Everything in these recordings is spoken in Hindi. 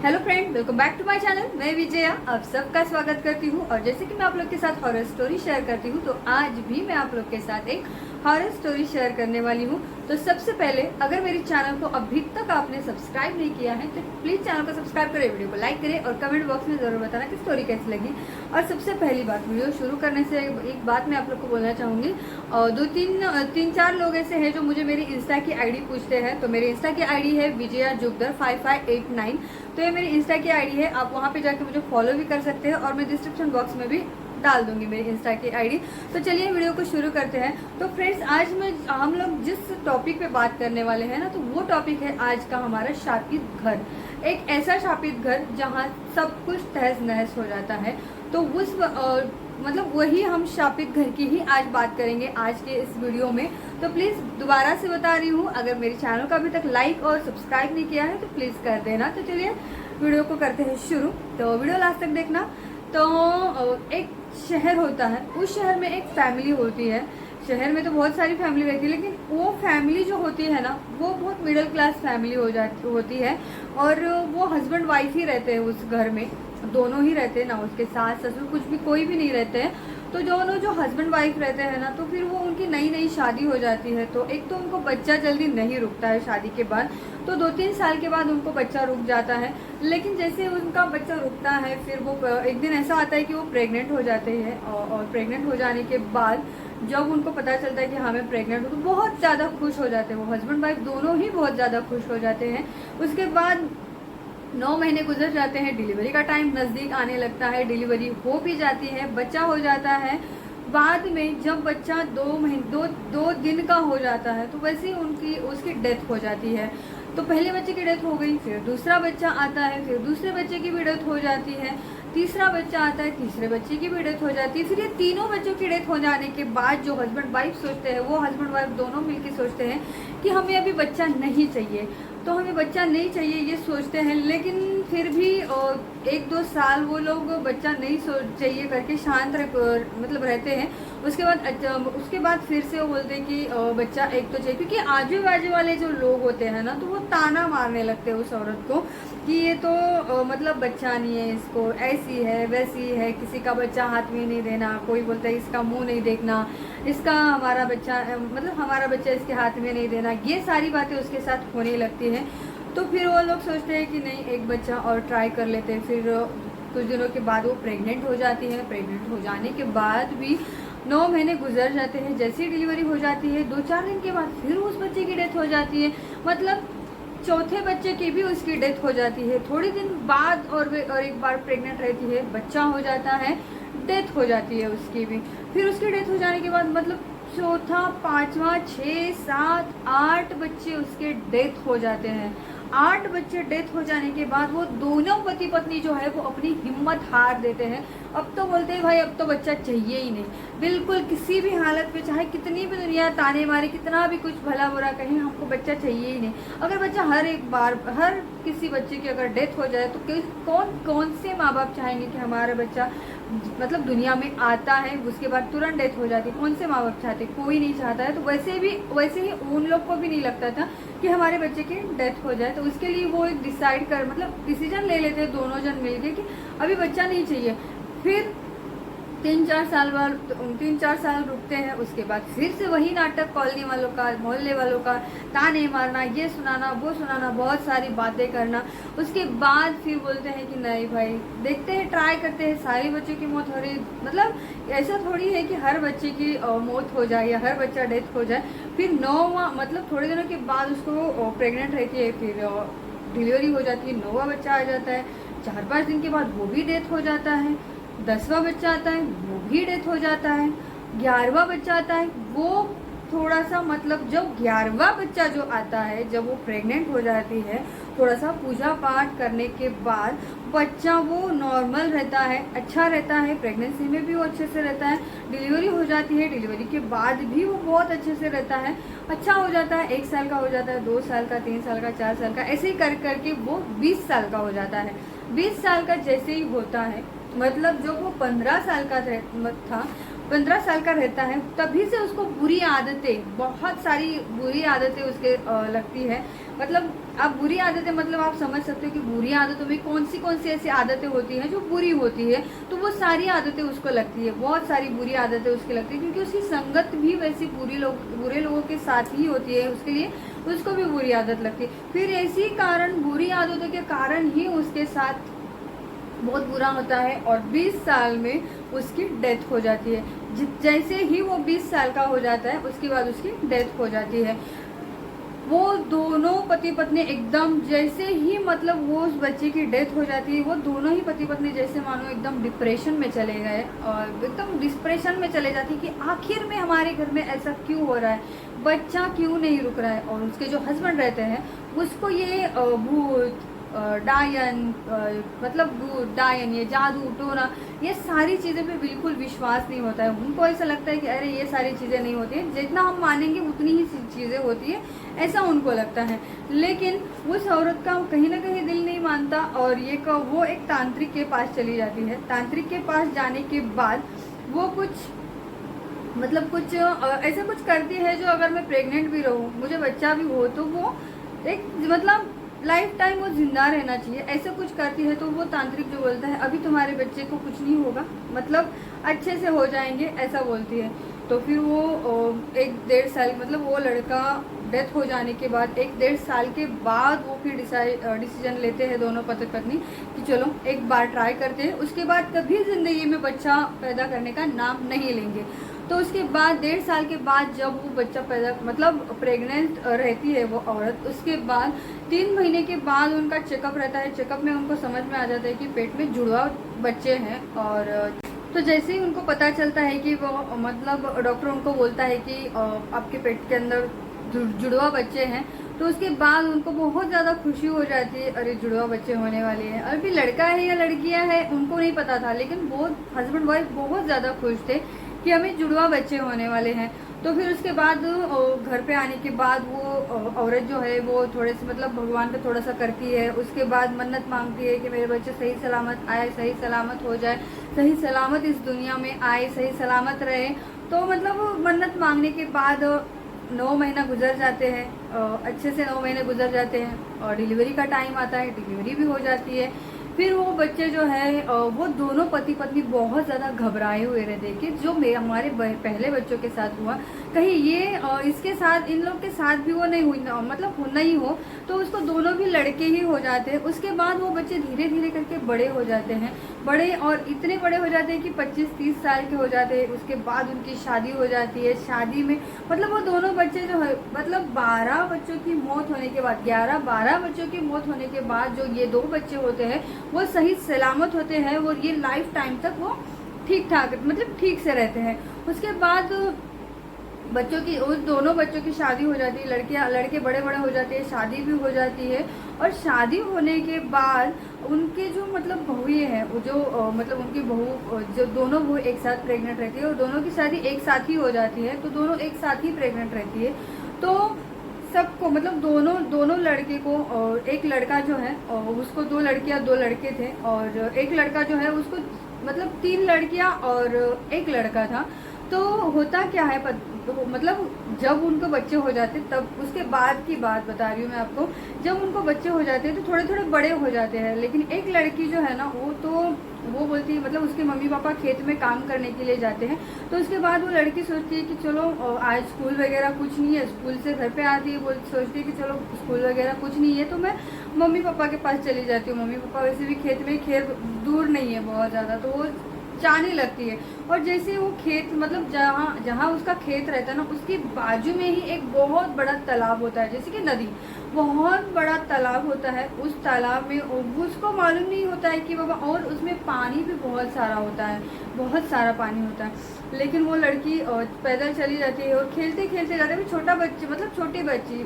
Hello friend, welcome back to my channel. मैं विजया आप सबका स्वागत करती हूँ। और जैसे कि मैं आप लोग के साथ हॉरर स्टोरी शेयर करती हूँ, तो आज भी मैं आप लोग के साथ एक हॉरर स्टोरी शेयर करने वाली हूँ। तो सबसे पहले, अगर मेरे चैनल को अभी तक आपने सब्सक्राइब नहीं किया है तो प्लीज़ चैनल को सब्सक्राइब करें, वीडियो को लाइक करें और कमेंट बॉक्स में ज़रूर बताना कि स्टोरी कैसी लगी। और सबसे पहली बात, वीडियो शुरू करने से एक बात मैं आप लोग को बोलना चाहूँगी। और तीन चार लोग ऐसे हैं जो मुझे मेरी इंस्टा की आईडी पूछते हैं। तो मेरी इंस्टा की आईडी है विजया जुगदर 5589। तो ये मेरी इंस्टा की आईडी है, आप वहाँ पे जाके मुझे फॉलो भी कर सकते हैं और मैं डिस्क्रिप्शन बॉक्स में भी डाल दूंगी मेरी इंस्टा की आईडी। तो चलिए वीडियो को शुरू करते हैं। तो फ्रेंड्स, आज हम लोग जिस टॉपिक पे बात करने वाले हैं ना, तो वो टॉपिक है आज का हमारा शापित घर। एक ऐसा शापित घर जहाँ सब कुछ तहस नहस हो जाता है। तो उस मतलब वही हम शापित घर की ही आज बात करेंगे आज के इस वीडियो में। तो प्लीज़ दोबारा से बता रही हूँ, अगर मेरे चैनल को अभी तक लाइक और सब्सक्राइब नहीं किया है तो प्लीज़ कर देना। तो चलिए वीडियो को करते हैं शुरू। तो वीडियो लास्ट तक देखना। तो एक शहर होता है, उस शहर में एक फैमिली होती है। शहर में तो बहुत सारी फैमिली रहती है, लेकिन वो फैमिली जो होती है ना, वो बहुत मिडिल क्लास फैमिली होती है। और वो हस्बैंड वाइफ ही रहते हैं उस घर में, दोनों ही रहते हैं ना, उसके सास ससुर कुछ भी कोई भी नहीं रहते हैं। तो दोनों जो हस्बैंड वाइफ रहते हैं ना, तो फिर वो उनकी नई नई शादी हो जाती है। तो एक तो उनको बच्चा जल्दी नहीं रुकता है शादी के बाद, तो 2-3 साल के बाद उनको बच्चा रुक जाता है। लेकिन जैसे उनका बच्चा रुकता है, फिर वो एक दिन ऐसा आता है कि वो प्रेग्नेंट हो जाते हैं। और प्रेग्नेंट हो जाने के बाद जब उनको पता चलता है कि हाँ मैं प्रेग्नेंट हूँ, तो बहुत ज़्यादा खुश हो जाते हैं। वो हस्बैंड वाइफ दोनों ही बहुत ज़्यादा खुश हो जाते हैं। उसके बाद 9 महीने गुजर जाते हैं, डिलीवरी का टाइम नज़दीक आने लगता है, डिलीवरी हो भी जाती है, बच्चा हो जाता है। बाद में जब बच्चा 2 दिन का हो जाता है, तो वैसे ही उसकी डेथ हो जाती है। तो पहले बच्चे की डेथ हो गई, फिर दूसरा बच्चा आता है, फिर दूसरे बच्चे की भी डेथ हो जाती है, तीसरा बच्चा आता है, तीसरे बच्चे की भी डेथ हो जाती है। फिर ये तीनों बच्चों की डेथ हो जाने के बाद जो हस्बैंड वाइफ सोचते हैं, वो हस्बैंड वाइफ दोनों मिलकर सोचते हैं कि हमें अभी बच्चा नहीं चाहिए। तो हमें बच्चा नहीं चाहिए ये सोचते हैं, लेकिन फिर भी 1-2 साल वो लोग बच्चा नहीं चाहिए करके शांत मतलब रहते हैं। उसके बाद फिर से वो बोलते हैं कि बच्चा एक तो चाहिए, क्योंकि आजू बाजू वाले जो लोग होते हैं ना, तो वो ताना मारने लगते हैं उस औरत को कि ये तो मतलब बच्चा नहीं है, इसको ऐसी है वैसी है, किसी का बच्चा हाथ में नहीं देना, कोई बोलता है इसका मुंह नहीं देखना, इसका हमारा बच्चा मतलब हमारा बच्चा इसके हाथ में नहीं देना। ये सारी बातें उसके साथ होने लगती हैं। तो फिर वो लोग सोचते हैं कि नहीं, एक बच्चा और ट्राई कर लेते हैं। फिर कुछ दिनों के बाद वो प्रेग्नेंट हो जाती है। प्रेग्नेंट हो जाने के बाद भी 9 महीने गुजर जाते हैं। जैसी डिलीवरी हो जाती है, 2-4 दिन के बाद फिर उस बच्चे की डेथ हो जाती है। मतलब चौथे बच्चे की भी उसकी डेथ हो जाती है। थोड़ी दिन बाद और एक बार प्रेग्नेंट रहती है, बच्चा हो जाता है, डेथ हो जाती है उसकी भी। फिर उसकी डेथ हो जाने के बाद मतलब चौथा, पांचवा, 6, 7, 8 बच्चे उसके डेथ हो जाते हैं। 8 बच्चे डेथ हो जाने के बाद वो दोनों पति पत्नी जो है वो अपनी हिम्मत हार देते हैं। अब तो बोलते हैं भाई अब तो बच्चा चाहिए ही नहीं, बिल्कुल किसी भी हालत में, चाहे कितनी भी दुनिया ताने मारे, कितना भी कुछ भला बुरा कहीं, हमको बच्चा चाहिए ही नहीं। अगर बच्चा हर किसी बच्चे की अगर डेथ हो जाए, तो कौन से माँ बाप चाहेंगे कि हमारा बच्चा मतलब दुनिया में आता है, उसके बाद तुरंत डेथ हो जाती है? कौन से माँ बाप चाहते? कोई नहीं चाहता है। तो वैसे ही उन लोग को भी नहीं लगता था कि हमारे बच्चे की डेथ हो जाए। तो उसके लिए वो एक मतलब डिसीजन ले लेते हैं दोनों जन मिलके कि अभी बच्चा नहीं चाहिए। फिर 3-4 साल रुकते हैं। उसके बाद फिर से वही नाटक, कॉलोनी वालों का, मोहल्ले वालों का ताने मारना, ये सुनाना वो सुनाना, बहुत सारी बातें करना। उसके बाद फिर बोलते हैं कि नहीं भाई, देखते हैं, ट्राई करते हैं। सारे बच्चों की मौत हो रही, मतलब ऐसा थोड़ी है कि हर बच्चे की मौत हो जाए या हर बच्चा डेथ हो जाए। फिर 9वां मतलब थोड़े दिनों के बाद उसको प्रेग्नेंट रहती है, फिर डिलीवरी हो जाती है, 9वां बच्चा आ जाता है। 4-5 दिन के बाद वो भी डेथ हो जाता है। 10वां बच्चा आता है, वो भी डेथ हो जाता है। 11वां बच्चा आता है, वो थोड़ा सा मतलब जब 11वां बच्चा जो आता है, जब वो प्रेग्नेंट हो जाती है, थोड़ा सा पूजा पाठ करने के बाद बच्चा वो नॉर्मल रहता है, अच्छा रहता है, प्रेगनेंसी में भी वो अच्छे से रहता है। डिलीवरी हो जाती है, डिलीवरी के बाद भी वो बहुत अच्छे से रहता है, अच्छा हो जाता है। 1 साल का हो जाता है, 2 साल का, 3 साल का, 4 साल का, ऐसे ही करके वो 20 साल का हो जाता है। 20 साल का जैसे ही होता है, मतलब जो वो 15 साल का था, 15 साल का रहता है तभी से उसको बुरी आदतें, बहुत सारी बुरी आदतें उसके लगती है। मतलब आप बुरी आदतें मतलब आप समझ सकते हो कि बुरी आदतों में कौन सी ऐसी आदतें होती हैं जो बुरी होती है, तो वो सारी आदतें उसको लगती है, बहुत सारी बुरी आदतें उसकी लगती है, क्योंकि उसकी संगत भी वैसी बुरे लोगों के साथ ही होती है, उसके लिए उसको भी बुरी आदत लगती है। फिर इसी कारण, बुरी आदतों के कारण ही उसके साथ बहुत बुरा होता है और 20 साल में उसकी डेथ हो जाती है। जैसे ही वो 20 साल का हो जाता है उसके बाद उसकी डेथ हो जाती है। वो दोनों पति पत्नी एकदम, जैसे ही मतलब वो उस बच्चे की डेथ हो जाती है, वो दोनों ही पति पत्नी जैसे मानो एकदम डिप्रेशन में चले गए और एकदम डिप्रेशन में चले जाती कि आखिर में हमारे घर में ऐसा क्यों हो रहा है, बच्चा क्यों नहीं रुक रहा है। और उसके जो हस्बैंड रहते हैं उसको ये भूत, डायन, मतलब डायन, ये जादू टोना, ये सारी चीज़ें पे बिल्कुल विश्वास नहीं होता है। उनको ऐसा लगता है कि अरे ये सारी चीज़ें नहीं होती हैं, जितना हम मानेंगे उतनी ही चीज़ें होती है, ऐसा उनको लगता है। लेकिन उस औरत का कहीं ना कहीं दिल नहीं मानता और वो एक तांत्रिक के पास चली जाती है। तांत्रिक के पास जाने के बाद वो कुछ ऐसा कुछ करती है जो अगर मैं प्रेग्नेंट भी रहूँ, मुझे बच्चा भी हो, तो वो एक मतलब लाइफ टाइम वो जिंदा रहना चाहिए, ऐसा कुछ करती है। तो वो तांत्रिक जो बोलता है अभी तुम्हारे बच्चे को कुछ नहीं होगा, मतलब अच्छे से हो जाएंगे, ऐसा बोलती है। तो फिर वो 1-1.5 साल, मतलब वो लड़का डेथ हो जाने के बाद 1-1.5 साल के बाद वो फिर डिसीजन लेते हैं दोनों पति पत्नी कि चलो एक बार ट्राई करते हैं, उसके बाद कभी ज़िंदगी में बच्चा पैदा करने का नाम नहीं लेंगे। तो उसके बाद 1.5 साल के बाद जब वो बच्चा पैदा, मतलब प्रेग्नेंट रहती है वो औरत, उसके बाद 3 महीने के बाद उनका चेकअप रहता है। चेकअप में उनको समझ में आ जाता है कि पेट में जुड़वा बच्चे हैं। और तो जैसे ही उनको पता चलता है कि वो, मतलब डॉक्टर उनको बोलता है कि आपके पेट के अंदर जुड़वा बच्चे हैं, तो उसके बाद उनको बहुत ज़्यादा खुशी हो जाती है, अरे जुड़वा बच्चे होने वाले हैं। और फिर लड़का है या लड़कियां है उनको नहीं पता था, लेकिन वो हस्बैंड वाइफ बहुत ज़्यादा खुश थे कि हमें जुड़वा बच्चे होने वाले हैं। तो फिर उसके बाद घर पे आने के बाद वो औरत जो है वो थोड़े से मतलब भगवान पे थोड़ा सा करती है, उसके बाद मन्नत मांगती है कि मेरे बच्चे सही सलामत आए, सही सलामत हो जाए, सही सलामत इस दुनिया में आए, सही सलामत रहे। तो मतलब मन्नत मांगने के बाद 9 महीना गुजर जाते हैं, अच्छे से 9 महीने गुजर जाते हैं और डिलीवरी का टाइम आता है, डिलीवरी भी हो जाती है। फिर वो बच्चे जो है वो दोनों पति पत्नी बहुत ज़्यादा घबराए हुए रहते कि जो हमारे पहले बच्चों के साथ हुआ, कहीं ये इसके साथ, इन लोग के साथ भी वो नहीं हुई, मतलब होना ही हो, तो उसको दोनों भी लड़के ही हो जाते हैं। उसके बाद वो बच्चे धीरे धीरे करके बड़े हो जाते हैं, बड़े और इतने बड़े हो जाते हैं कि 25-30 साल के हो जाते हैं। उसके बाद उनकी शादी हो जाती है। शादी में मतलब वो दोनों बच्चे जो है, मतलब 12 बच्चों की मौत होने के बाद, 11-12 बच्चों की मौत होने के बाद जो ये 2 बच्चे होते हैं वो सही सलामत होते हैं और ये लाइफ टाइम तक वो ठीक ठाक, मतलब ठीक से रहते हैं। उसके बाद बच्चों की, उस दोनों बच्चों की शादी हो जाती है, लड़के बड़े बड़े हो जाते हैं, शादी भी हो जाती है। और शादी होने के बाद उनके जो मतलब बहुएं हैं, वो जो मतलब उनकी बहू, जो दोनों बहू एक साथ प्रेग्नेंट रहती है और दोनों की शादी एक साथ ही हो जाती है, तो दोनों एक साथ ही प्रेग्नेंट रहती है। तो सबको, मतलब दोनों लड़के को, और एक लड़का जो है उसको 2 लड़कियां 2 लड़के थे, और एक लड़का जो है उसको मतलब 3 लड़कियां और 1 लड़का था। तो होता क्या है तो मतलब जब उनको बच्चे हो जाते, तब उसके बाद की बात बता रही हूँ मैं आपको, जब उनको बच्चे हो जाते हैं तो थोड़े थोड़े बड़े हो जाते हैं। लेकिन एक लड़की जो है ना, वो बोलती है, मतलब उसके मम्मी पापा खेत में काम करने के लिए जाते हैं। तो उसके बाद वो लड़की सोचती है कि चलो आज स्कूल वगैरह कुछ नहीं है, स्कूल से घर पे आती है, सोचती है कि चलो स्कूल वगैरह कुछ नहीं है तो मैं मम्मी पापा के पास चली जाती हूँ। मम्मी पापा वैसे भी खेत में, खेत दूर नहीं है बहुत ज़्यादा, तो वो जाने लगती है। और जैसे वो खेत, मतलब जहाँ उसका खेत रहता है ना, उसके बाजू में ही एक बहुत बड़ा तालाब होता है, जैसे कि नदी, बहुत बड़ा तालाब होता है। उस तालाब में उसको मालूम नहीं होता है कि बाबा, और उसमें पानी भी बहुत सारा होता है, बहुत सारा पानी होता है। लेकिन वो लड़की पैदल चली जाती है और खेलते खेलते जाते हैं। छोटा बच्ची, मतलब छोटी बच्ची,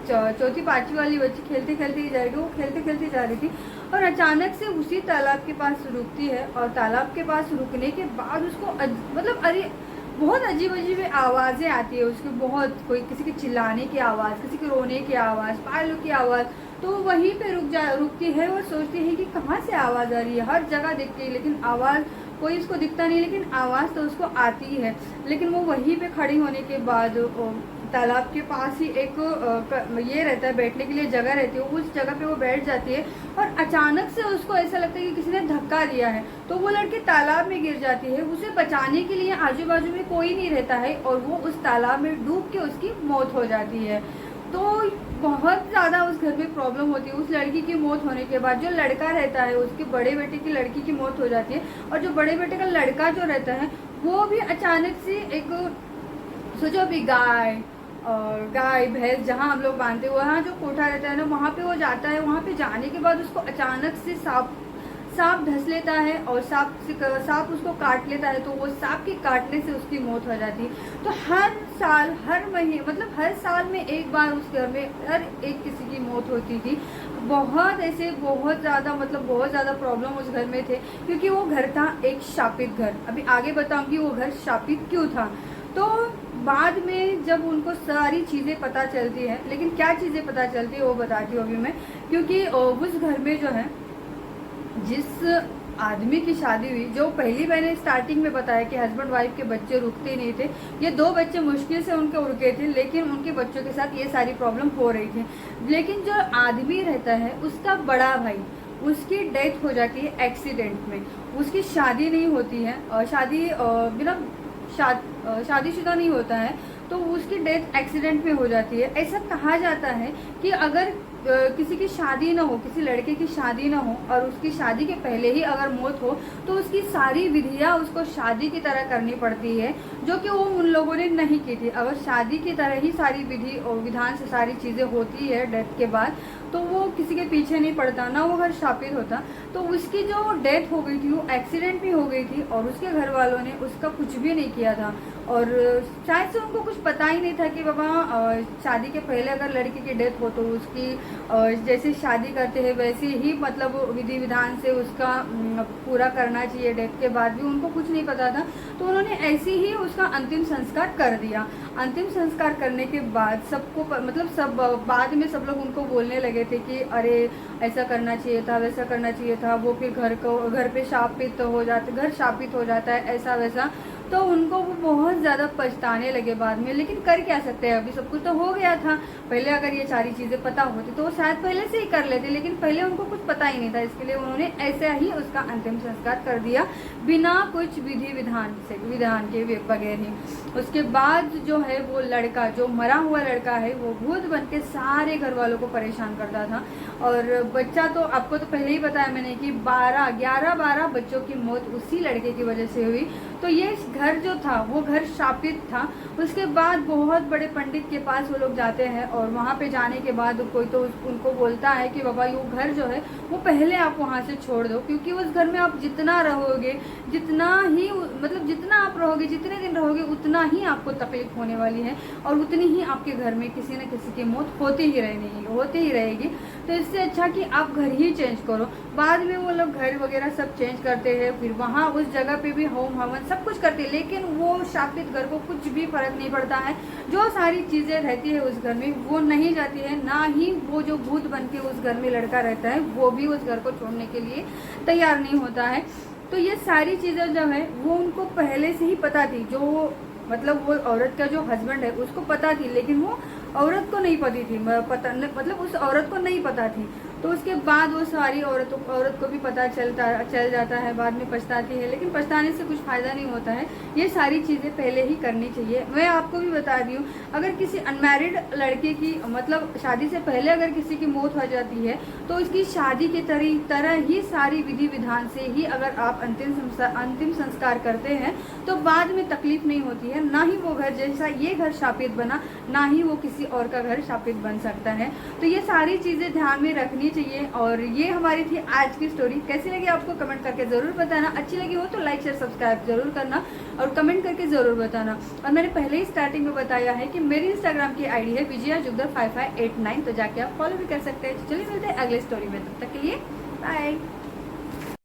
4th-5वीं वाली बच्ची खेलते खेलते ही जा रही थी, वो खेलते खेलते जा रही थी और अचानक से उसी तालाब के पास रुकती है। और तालाब के पास रुकने के बाद उसको मतलब अरे बहुत अजीब अजीब आवाज़ें आती है उसकी, बहुत, कोई किसी के चिल्लाने की आवाज़, किसी के रोने की आवाज़, पायलों की आवाज़। तो वहीं पे रुकती है और सोचती है कि कहाँ से आवाज़ आ रही है। हर जगह दिखती है लेकिन आवाज़ कोई उसको दिखता नहीं, लेकिन आवाज़ तो उसको आती है। लेकिन वो वहीं पे खड़ी होने के बाद तालाब के पास ही एक ये रहता है, बैठने के लिए जगह रहती है, उस जगह पे वो बैठ जाती है और अचानक से उसको ऐसा लगता है कि किसी ने धक्का दिया है। तो वो लड़की तालाब में गिर जाती है। उसे बचाने के लिए आजू बाजू में कोई नहीं रहता है और वो उस तालाब में डूब के उसकी मौत हो जाती है। तो बहुत ज़्यादा उस घर में प्रॉब्लम होती है। उस लड़की की मौत होने के बाद जो लड़का रहता है, उसके बड़े बेटे की लड़की की मौत हो जाती है और जो बड़े बेटे का लड़का जो रहता है वो भी अचानक से एक, सोचो अभी गाय भैंस जहाँ हम लोग बांधते हैं वहाँ जो कोठा रहता है ना, वहाँ पे वो जाता है। वहाँ पे जाने के बाद उसको अचानक से सांप धंस लेता है और सांप उसको काट लेता है। तो वो सांप के काटने से उसकी मौत हो जाती है। तो हर महीने मतलब हर साल में एक बार उस घर में हर एक किसी की मौत होती थी। बहुत ज़्यादा प्रॉब्लम उस घर में थे, क्योंकि वो घर था एक शापित घर। अभी आगे बताऊंगी वो घर शापित क्यों था। तो बाद में जब उनको सारी चीज़ें पता चलती है, लेकिन क्या चीज़ें पता चलती है वो बताती हूँ अभी मैं। क्योंकि उस घर में जो है, जिस आदमी की शादी हुई, जो पहली मैंने स्टार्टिंग में बताया कि हस्बैंड वाइफ के बच्चे रुकते नहीं थे, ये 2 बच्चे मुश्किल से उनके रुके थे, लेकिन उनके बच्चों के साथ ये सारी प्रॉब्लम हो रही थी। लेकिन जो आदमी रहता है उसका बड़ा भाई, उसकी डेथ हो जाती है एक्सीडेंट में। उसकी शादी नहीं होती है और बिना शादीशुदा नहीं होता है, तो उसकी डेथ एक्सीडेंट में हो जाती है। ऐसा कहा जाता है कि अगर किसी की शादी ना हो, किसी लड़के की शादी ना हो और उसकी शादी के पहले ही अगर मौत हो, तो उसकी सारी विधियां उसको शादी की तरह करनी पड़ती है, जो कि वो उन लोगों ने नहीं की थी। अगर शादी की तरह ही सारी विधि और विधान से सारी चीज़ें होती है डेथ के बाद, तो वो किसी के पीछे नहीं पड़ता, ना वो घर शापित होता। तो उसकी जो डेथ हो गई थी वो एक्सीडेंट भी हो गई थी और उसके घर वालों ने उसका कुछ भी नहीं किया था। और शायद से उनको कुछ पता ही नहीं था कि बाबा शादी के पहले अगर लड़की की डेथ हो तो उसकी जैसे शादी करते हैं वैसे ही मतलब विधि विधान से उसका पूरा करना चाहिए। डेथ के बाद भी उनको कुछ नहीं पता था, तो उन्होंने ऐसे ही उसका अंतिम संस्कार कर दिया। अंतिम संस्कार करने के बाद सबको मतलब बाद में सब लोग उनको बोलने लगे थे कि अरे ऐसा करना चाहिए था, वैसा करना चाहिए था। वो फिर घर पे शापित हो जाते, घर शापित हो जाता है, ऐसा वैसा। तो उनको वो बहुत ज़्यादा पछताने लगे बाद में। लेकिन कर क्या सकते हैं, अभी सब कुछ तो हो गया था। पहले अगर ये सारी चीज़ें पता होती तो वो शायद पहले से ही कर लेते, लेकिन पहले उनको कुछ पता ही नहीं था, इसके लिए उन्होंने ऐसे ही उसका अंतिम संस्कार कर दिया बिना कुछ विधान के बगैर ही। उसके बाद जो है वो लड़का, जो मरा हुआ लड़का है, वो भूत बन के सारे घर वालों को परेशान करता था। और बच्चा तो आपको तो पहले ही बताया मैंने कि 11-12 बच्चों की मौत उसी लड़के की वजह से हुई। तो ये घर जो था वो घर शापित था। उसके बाद बहुत बड़े पंडित के पास वो लोग जाते हैं और वहाँ पे जाने के बाद कोई तो उनको बोलता है कि बाबा ये घर जो है वो पहले आप वहाँ से छोड़ दो, क्योंकि उस घर में आप जितना रहोगे, जितना आप रहोगे, जितने दिन रहोगे, उतना ही आपको तकलीफ होने वाली है और उतनी ही आपके घर में किसी न किसी की मौत होती ही रहेगी। तो इससे अच्छा कि आप घर ही चेंज करो। बाद में वो लोग घर वगैरह सब चेंज करते हैं, फिर वहाँ उस जगह पे भी होम हवन सब कुछ करते हैं, लेकिन वो शापित घर को कुछ भी फर्क नहीं पड़ता है। जो सारी चीज़ें रहती है उस घर में वो नहीं जाती है, ना ही वो जो भूत बन के उस घर में लड़का रहता है वो भी उस घर को छोड़ने के लिए तैयार नहीं होता है। तो ये सारी चीज़ें जो है वो उनको पहले से ही पता थी। जो वो औरत का जो हस्बैंड है उसको पता थी, लेकिन वो औरत को नहीं उस औरत को नहीं पता थी। तो उसके बाद वो सारी औरत को भी पता चल जाता है, बाद में पछताती है, लेकिन पछताने से कुछ फ़ायदा नहीं होता है। ये सारी चीज़ें पहले ही करनी चाहिए। मैं आपको भी बता दी हूँ, अगर किसी अनमैरिड लड़के की शादी से पहले अगर किसी की मौत हो जाती है तो उसकी शादी की तरह ही सारी विधि विधान से ही अगर आप अंतिम संस्कार करते हैं तो बाद में तकलीफ नहीं होती है। ना ही वो घर जैसा ये घर शापित बना, ना ही वो किसी और का घर शापित बन सकता है। तो ये सारी चीज़ें ध्यान में रखनी चाहिए। और ये हमारी थी आज की स्टोरी। कैसी लगी आपको कमेंट करके ज़रूर बताना। अच्छी लगी हो तो लाइक शेयर सब्सक्राइब जरूर करना और कमेंट करके ज़रूर बताना। और मैंने पहले ही स्टार्टिंग में बताया है कि मेरी इंस्टाग्राम की आईडी है विजया5589, तो जाके आप फॉलो भी कर सकते हैं। चलिए मिलते हैं अगले स्टोरी में, तब तक के लिए बाय।